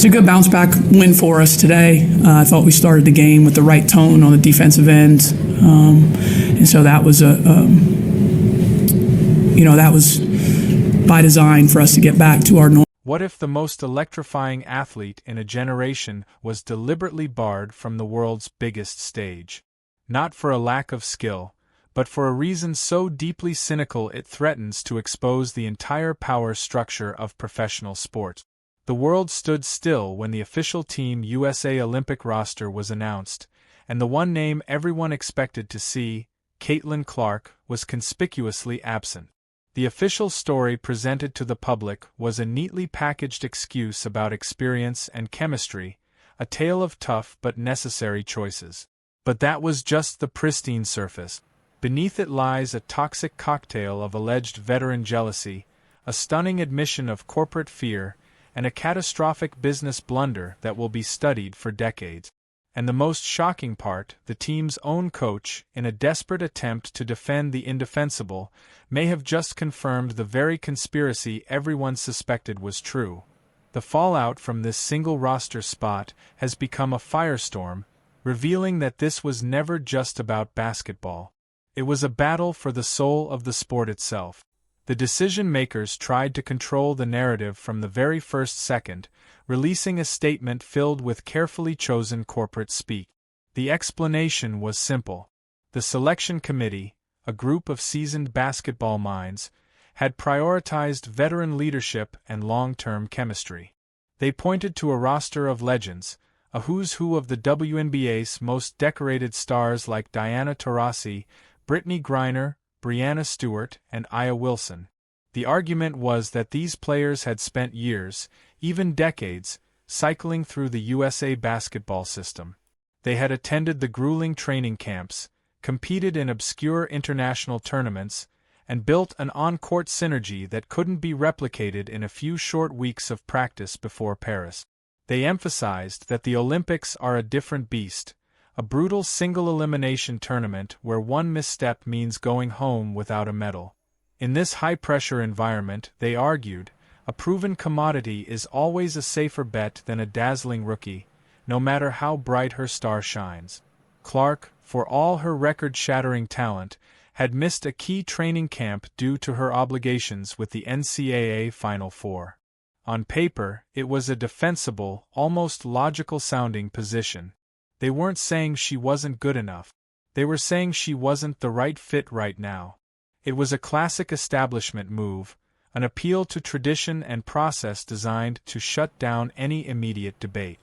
a good bounce back win for us today. I thought we started the game with the right tone on the defensive end, and so that was that was by design for us to get back to our normal. What if the most electrifying athlete in a generation was deliberately barred from the world's biggest stage? Not for a lack of skill, but for a reason so deeply cynical it threatens to expose the entire power structure of professional sport. The world stood still when the official Team USA Olympic roster was announced, and the one name everyone expected to see, Caitlin Clark, was conspicuously absent. The official story presented to the public was a neatly packaged excuse about experience and chemistry, a tale of tough but necessary choices. But that was just the pristine surface. Beneath it lies a toxic cocktail of alleged veteran jealousy, a stunning admission of corporate fear, and a catastrophic business blunder that will be studied for decades. And the most shocking part, the team's own coach, in a desperate attempt to defend the indefensible, may have just confirmed the very conspiracy everyone suspected was true. The fallout from this single roster spot has become a firestorm, revealing that this was never just about basketball. It was a battle for the soul of the sport itself. The decision-makers tried to control the narrative from the very first second, releasing a statement filled with carefully chosen corporate speak. The explanation was simple. The selection committee, a group of seasoned basketball minds, had prioritized veteran leadership and long-term chemistry. They pointed to a roster of legends, a who's who of the WNBA's most decorated stars like Diana Taurasi, Brittany Griner, Breanna Stewart, and Aya Wilson. The argument was that these players had spent years, even decades, cycling through the USA basketball system. They had attended the grueling training camps, competed in obscure international tournaments, and built an on-court synergy that couldn't be replicated in a few short weeks of practice before Paris. They emphasized that the Olympics are a different beast, a brutal single-elimination tournament where one misstep means going home without a medal. In this high-pressure environment, they argued, a proven commodity is always a safer bet than a dazzling rookie, no matter how bright her star shines. Clark, for all her record-shattering talent, had missed a key training camp due to her obligations with the NCAA Final Four. On paper, it was a defensible, almost logical-sounding position. They weren't saying she wasn't good enough. They were saying she wasn't the right fit right now. It was a classic establishment move, an appeal to tradition and process designed to shut down any immediate debate.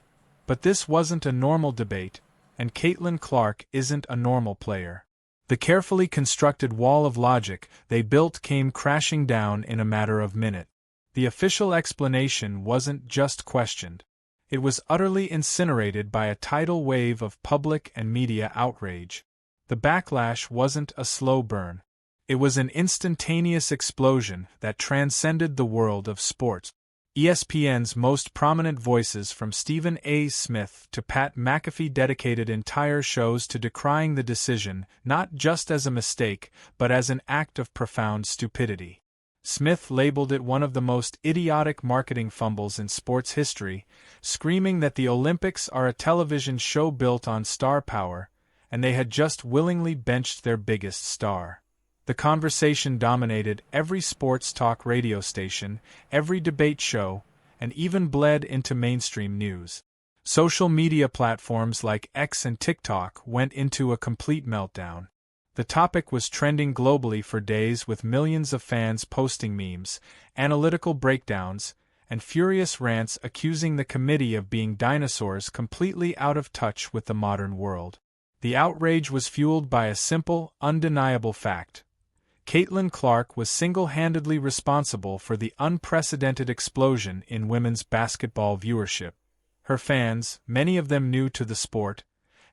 But this wasn't a normal debate, and Caitlin Clark isn't a normal player. The carefully constructed wall of logic they built came crashing down in a matter of minutes. The official explanation wasn't just questioned. It was utterly incinerated by a tidal wave of public and media outrage. The backlash wasn't a slow burn. It was an instantaneous explosion that transcended the world of sports. ESPN's most prominent voices, from Stephen A. Smith to Pat McAfee, dedicated entire shows to decrying the decision, not just as a mistake, but as an act of profound stupidity. Smith labeled it one of the most idiotic marketing fumbles in sports history, screaming that the Olympics are a television show built on star power, and they had just willingly benched their biggest star. The conversation dominated every sports talk radio station, every debate show, and even bled into mainstream news. Social media platforms like X and TikTok went into a complete meltdown. The topic was trending globally for days, with millions of fans posting memes, analytical breakdowns, and furious rants accusing the committee of being dinosaurs completely out of touch with the modern world. The outrage was fueled by a simple, undeniable fact. Caitlin Clark was single-handedly responsible for the unprecedented explosion in women's basketball viewership. Her fans, many of them new to the sport,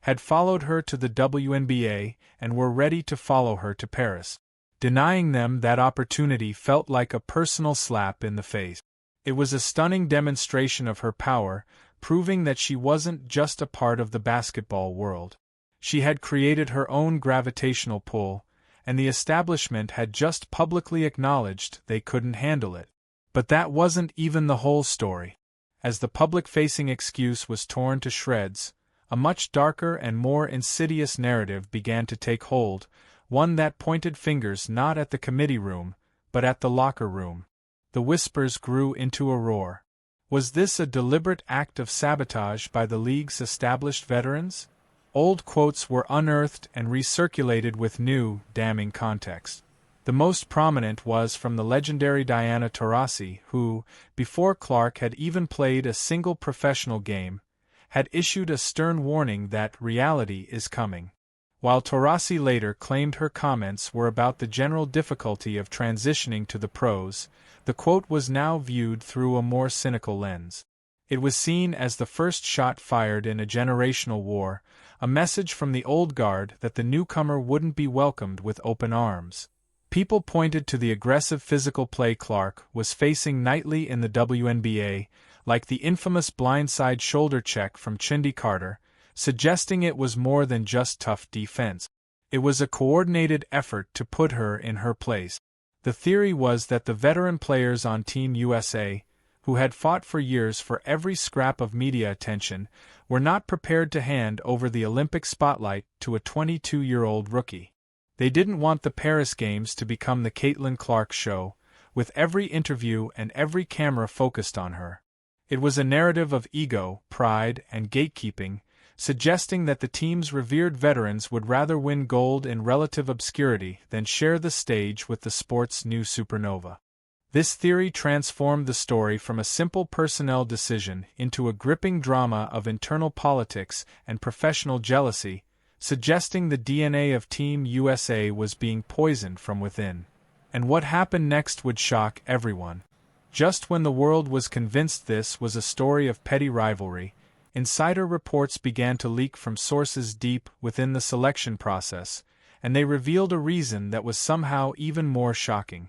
had followed her to the WNBA and were ready to follow her to Paris. Denying them that opportunity felt like a personal slap in the face. It was a stunning demonstration of her power, proving that she wasn't just a part of the basketball world. She had created her own gravitational pull, and the establishment had just publicly acknowledged they couldn't handle it. But that wasn't even the whole story. As the public-facing excuse was torn to shreds, a much darker and more insidious narrative began to take hold, one that pointed fingers not at the committee room, but at the locker room. The whispers grew into a roar. Was this a deliberate act of sabotage by the league's established veterans? Old quotes were unearthed and recirculated with new, damning context. The most prominent was from the legendary Diana Taurasi, who, before Clark had even played a single professional game, had issued a stern warning that reality is coming. While Taurasi later claimed her comments were about the general difficulty of transitioning to the pros, the quote was now viewed through a more cynical lens. It was seen as the first shot fired in a generational war, a message from the old guard that the newcomer wouldn't be welcomed with open arms. People pointed to the aggressive physical play Clark was facing nightly in the WNBA, like the infamous blindside shoulder check from Chindi Carter, suggesting it was more than just tough defense. It was a coordinated effort to put her in her place. The theory was that the veteran players on Team USA, who had fought for years for every scrap of media attention, were not prepared to hand over the Olympic spotlight to a 22-year-old rookie. They didn't want the Paris Games to become the Caitlin Clark show, with every interview and every camera focused on her. It was a narrative of ego, pride, and gatekeeping, suggesting that the team's revered veterans would rather win gold in relative obscurity than share the stage with the sport's new supernova. This theory transformed the story from a simple personnel decision into a gripping drama of internal politics and professional jealousy, suggesting the DNA of Team USA was being poisoned from within. And what happened next would shock everyone. Just when the world was convinced this was a story of petty rivalry, insider reports began to leak from sources deep within the selection process, and they revealed a reason that was somehow even more shocking.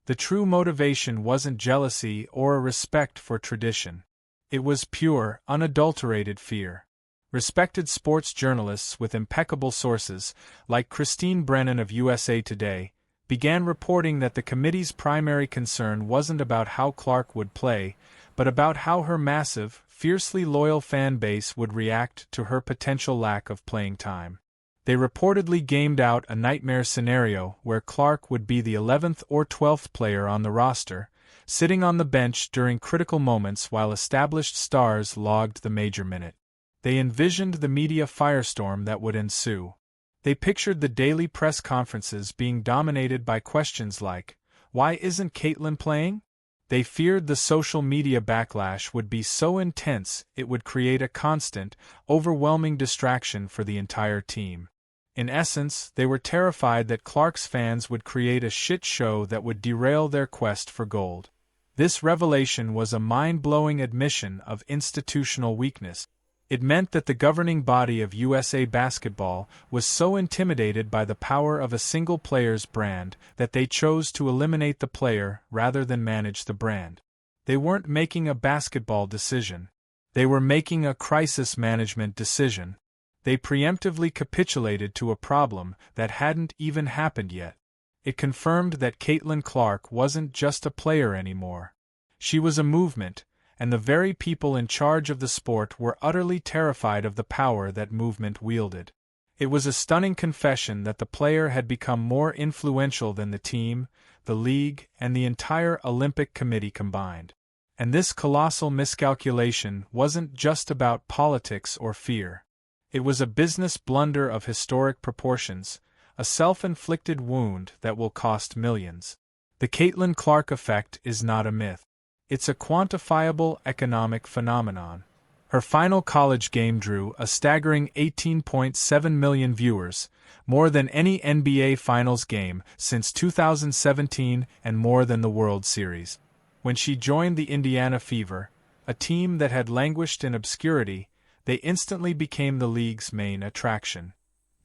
The true motivation wasn't jealousy or a respect for tradition. It was pure, unadulterated fear. Respected sports journalists with impeccable sources, like Christine Brennan of USA Today, began reporting that the committee's primary concern wasn't about how Clark would play, but about how her massive, fiercely loyal fan base would react to her potential lack of playing time. They reportedly gamed out a nightmare scenario where Clark would be the 11th or 12th player on the roster, sitting on the bench during critical moments while established stars logged the major minute. They envisioned the media firestorm that would ensue. They pictured the daily press conferences being dominated by questions like, "Why isn't Caitlin playing?" They feared the social media backlash would be so intense it would create a constant, overwhelming distraction for the entire team. In essence, they were terrified that Clark's fans would create a shit show that would derail their quest for gold. This revelation was a mind-blowing admission of institutional weakness. It meant that the governing body of USA Basketball was so intimidated by the power of a single player's brand that they chose to eliminate the player rather than manage the brand. They weren't making a basketball decision. They were making a crisis management decision. They preemptively capitulated to a problem that hadn't even happened yet. It confirmed that Caitlin Clark wasn't just a player anymore. She was a movement, and the very people in charge of the sport were utterly terrified of the power that movement wielded. It was a stunning confession that the player had become more influential than the team, the league, and the entire Olympic Committee combined. And this colossal miscalculation wasn't just about politics or fear. It was a business blunder of historic proportions, a self-inflicted wound that will cost millions. The Caitlin Clark effect is not a myth. It's a quantifiable economic phenomenon. Her final college game drew a staggering 18.7 million viewers, more than any NBA Finals game since 2017 and more than the World Series. When she joined the Indiana Fever, a team that had languished in obscurity, they instantly became the league's main attraction.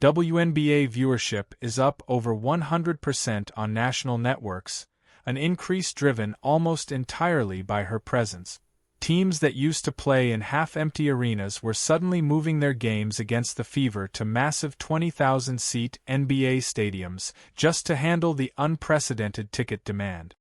WNBA viewership is up over 100% on national networks, an increase driven almost entirely by her presence. Teams that used to play in half-empty arenas were suddenly moving their games against the Fever to massive 20,000-seat NBA stadiums just to handle the unprecedented ticket demand.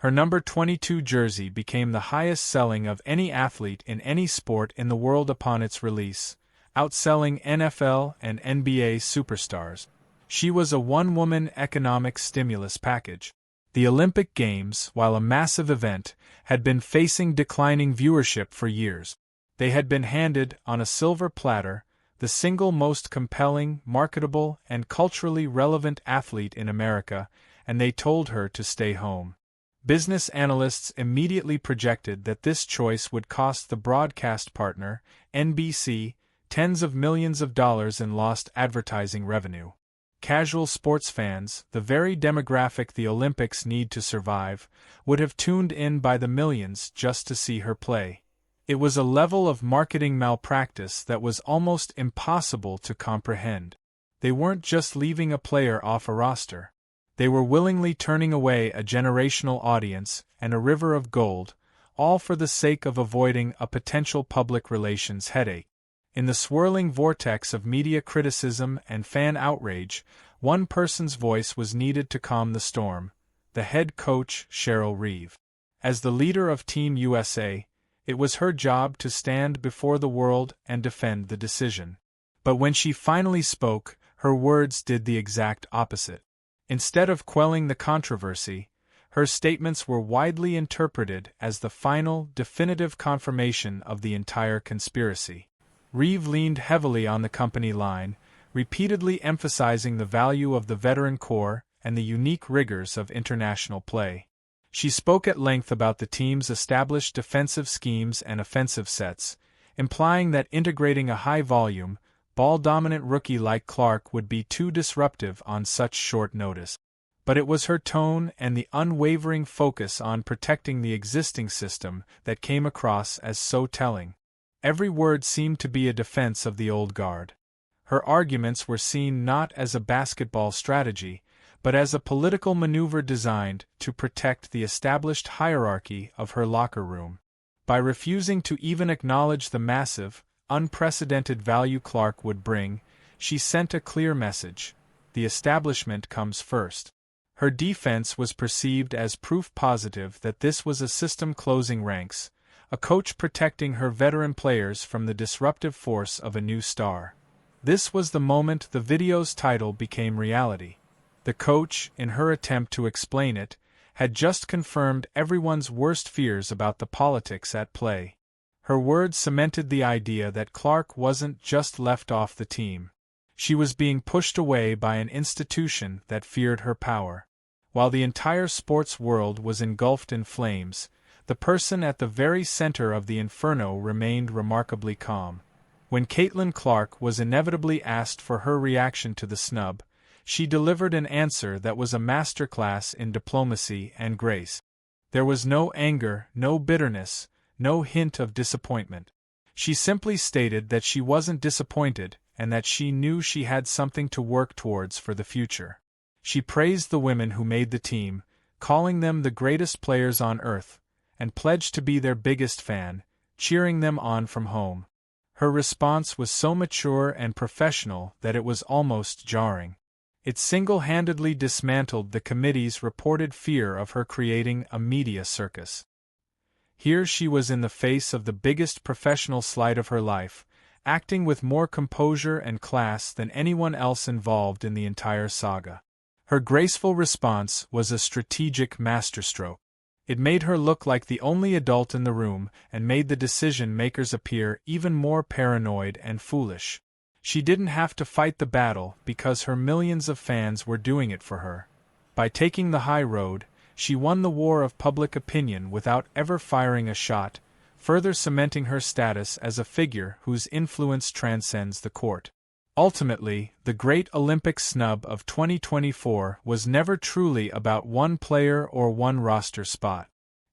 Her number 22 jersey became the highest selling of any athlete in any sport in the world upon its release, outselling NFL and NBA superstars. She was a one-woman economic stimulus package. The Olympic Games, while a massive event, had been facing declining viewership for years. They had been handed, on a silver platter, the single most compelling, marketable, and culturally relevant athlete in America, and they told her to stay home. Business analysts immediately projected that this choice would cost the broadcast partner, NBC, tens of millions of dollars in lost advertising revenue. Casual sports fans, the very demographic the Olympics need to survive, would have tuned in by the millions just to see her play. It was a level of marketing malpractice that was almost impossible to comprehend. They weren't just leaving a player off a roster. They were willingly turning away a generational audience and a river of gold, all for the sake of avoiding a potential public relations headache. In the swirling vortex of media criticism and fan outrage, one person's voice was needed to calm the storm: the head coach, Cheryl Reeve. As the leader of Team USA, it was her job to stand before the world and defend the decision. But when she finally spoke, her words did the exact opposite. Instead of quelling the controversy, her statements were widely interpreted as the final, definitive confirmation of the entire conspiracy. Reeve leaned heavily on the company line, repeatedly emphasizing the value of the veteran core and the unique rigors of international play. She spoke at length about the team's established defensive schemes and offensive sets, implying that integrating a high-volume, ball-dominant rookie like Clark would be too disruptive on such short notice. But it was her tone and the unwavering focus on protecting the existing system that came across as so telling. Every word seemed to be a defense of the old guard. Her arguments were seen not as a basketball strategy, but as a political maneuver designed to protect the established hierarchy of her locker room. By refusing to even acknowledge the massive, unprecedented value Clark would bring, she sent a clear message: the establishment comes first. Her defense was perceived as proof positive that this was a system closing ranks, a coach protecting her veteran players from the disruptive force of a new star. This was the moment the video's title became reality. The coach, in her attempt to explain it, had just confirmed everyone's worst fears about the politics at play. Her words cemented the idea that Clark wasn't just left off the team. She was being pushed away by an institution that feared her power. While the entire sports world was engulfed in flames, the person at the very center of the inferno remained remarkably calm. When Caitlin Clark was inevitably asked for her reaction to the snub, she delivered an answer that was a masterclass in diplomacy and grace. There was no anger, no bitterness, no hint of disappointment. She simply stated that she wasn't disappointed and that she knew she had something to work towards for the future. She praised the women who made the team, calling them the greatest players on earth, and pledged to be their biggest fan, cheering them on from home. Her response was so mature and professional that it was almost jarring. It single-handedly dismantled the committee's reported fear of her creating a media circus. Here she was in the face of the biggest professional slight of her life, acting with more composure and class than anyone else involved in the entire saga. Her graceful response was a strategic masterstroke. It made her look like the only adult in the room and made the decision-makers appear even more paranoid and foolish. She didn't have to fight the battle because her millions of fans were doing it for her. By taking the high road, she won the war of public opinion without ever firing a shot, further cementing her status as a figure whose influence transcends the court. Ultimately, the great Olympic snub of 2024 was never truly about one player or one roster spot.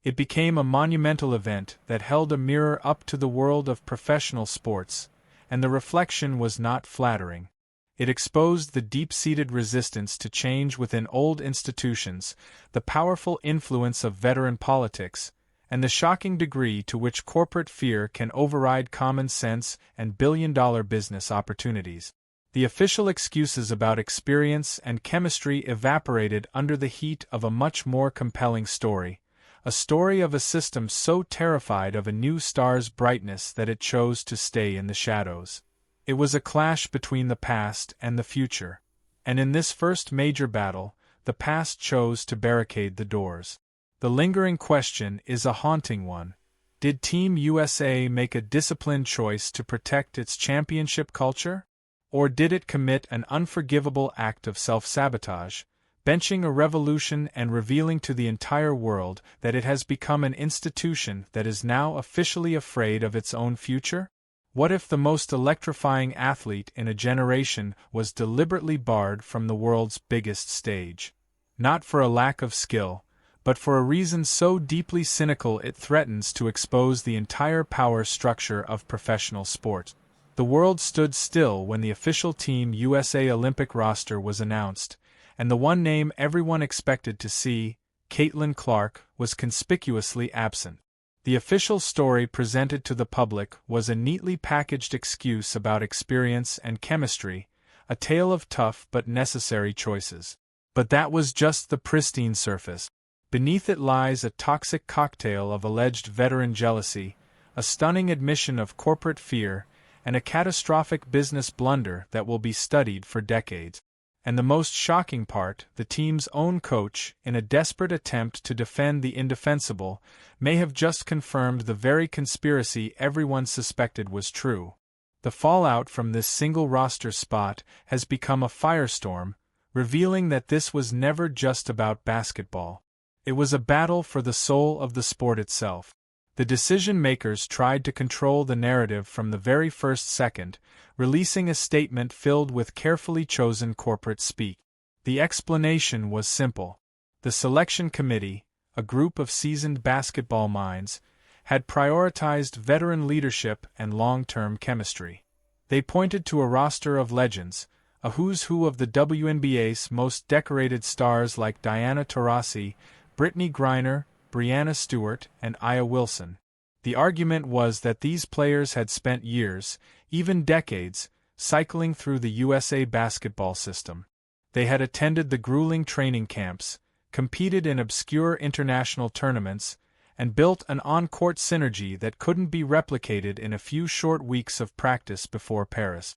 It became a monumental event that held a mirror up to the world of professional sports, and the reflection was not flattering. It exposed the deep-seated resistance to change within old institutions, the powerful influence of veteran politics, and the shocking degree to which corporate fear can override common sense and billion-dollar business opportunities. The official excuses about experience and chemistry evaporated under the heat of a much more compelling story: a story of a system so terrified of a new star's brightness that it chose to stay in the shadows. It was a clash between the past and the future, and in this first major battle, the past chose to barricade the doors. The lingering question is a haunting one. Did Team USA make a disciplined choice to protect its championship culture? Or did it commit an unforgivable act of self-sabotage, benching a revolution and revealing to the entire world that it has become an institution that is now officially afraid of its own future? What if the most electrifying athlete in a generation was deliberately barred from the world's biggest stage? Not for a lack of skill, but for a reason so deeply cynical it threatens to expose the entire power structure of professional sport. The world stood still when the official Team USA Olympic roster was announced, and the one name everyone expected to see, Caitlin Clark, was conspicuously absent. The official story presented to the public was a neatly packaged excuse about experience and chemistry, a tale of tough but necessary choices. But that was just the pristine surface. Beneath it lies a toxic cocktail of alleged veteran jealousy, a stunning admission of corporate fear, and a catastrophic business blunder that will be studied for decades. And the most shocking part, the team's own coach, in a desperate attempt to defend the indefensible, may have just confirmed the very conspiracy everyone suspected was true. The fallout from this single roster spot has become a firestorm, revealing that this was never just about basketball. It was a battle for the soul of the sport itself. The decision-makers tried to control the narrative from the very first second, releasing a statement filled with carefully chosen corporate speak. The explanation was simple. The selection committee, a group of seasoned basketball minds, had prioritized veteran leadership and long-term chemistry. They pointed to a roster of legends, a who's who of the WNBA's most decorated stars like Diana Taurasi, Brittany Griner, Breanna Stewart, and Aya Wilson. The argument was that these players had spent years, even decades, cycling through the USA basketball system. They had attended the grueling training camps, competed in obscure international tournaments, and built an on-court synergy that couldn't be replicated in a few short weeks of practice before Paris.